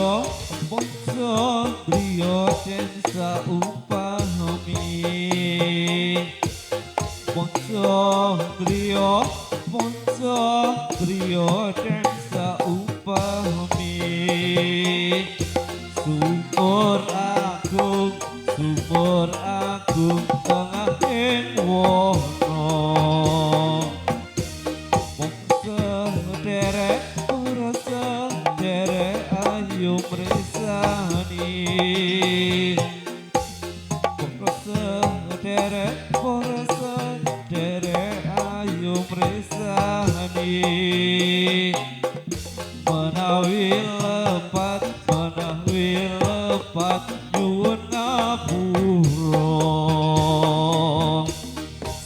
griya ponco griya den saupami ponco griya den saupami sumur agung tengahing wana mung sederek ora sederek ayu mresani ora sederek ayu mresani menawi lepat nyuwun ngapura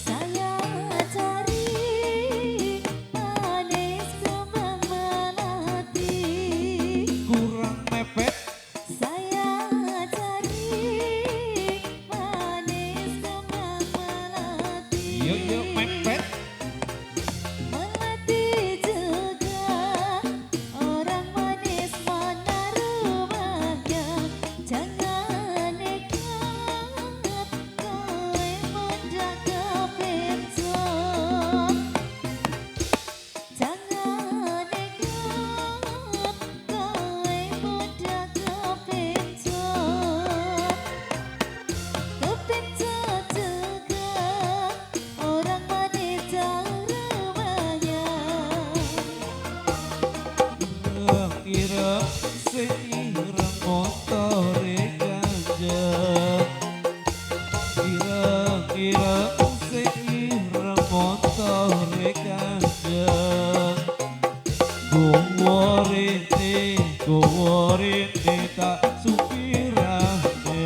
saya cari manis kembang melati kurang mepet saya cari manis kembang melati yuk mepet melati juga orang manis mana rumahnya jangan nekat kowe menjaga pensiun jangan nekat kowe menjaga pensiun kepencut juga orang manis jauh rumahnya ireng sing ireng motore kanjeng ireng sing ireng motore kanjeng gowo rene tak supirane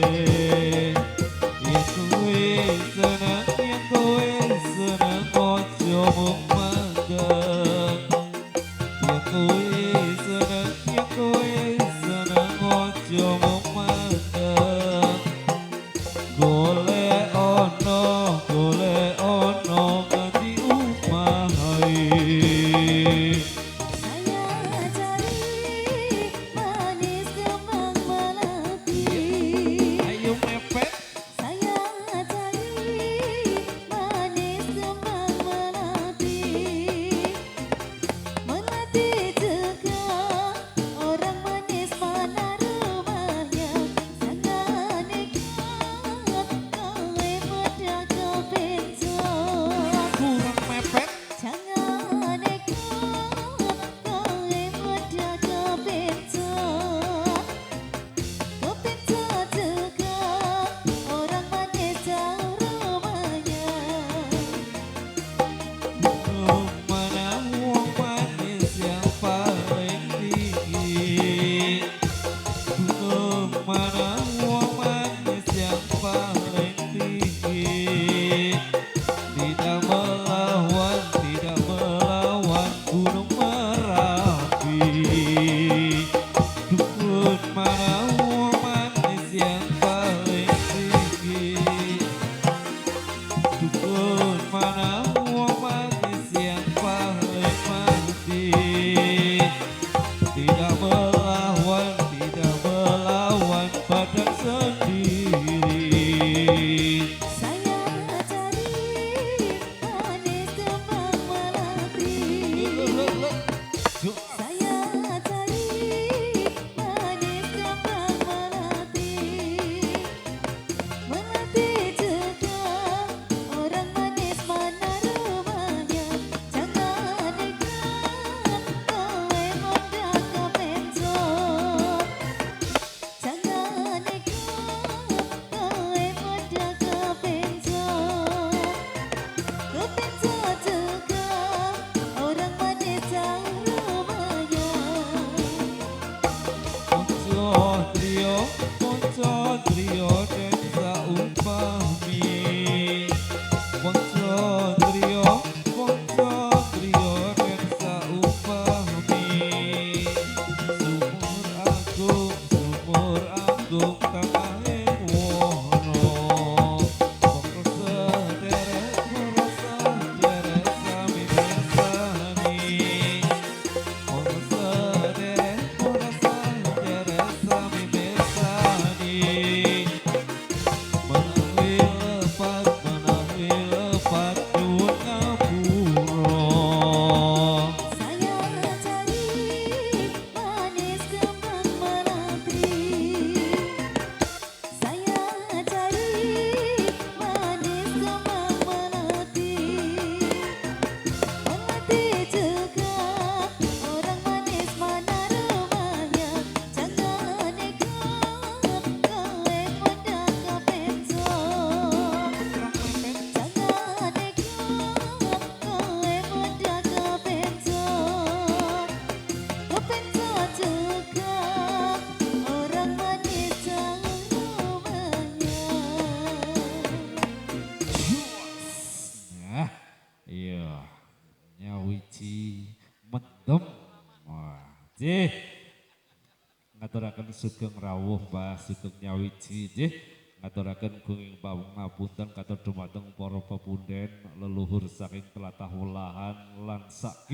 yen kowe seneng ojo mung mandeng yen kowe seneng ojo mung mandeng golek ono ngendi umahe saya cari manis kembang melati Tem. Wah, jih. Ngaturaken sugeng rawuh Mbah Sugeng Nyawiji nggih. Ngaturaken gunging pangapunten katur dumateng para pepunden leluhur saking tlatah Welahan lan sak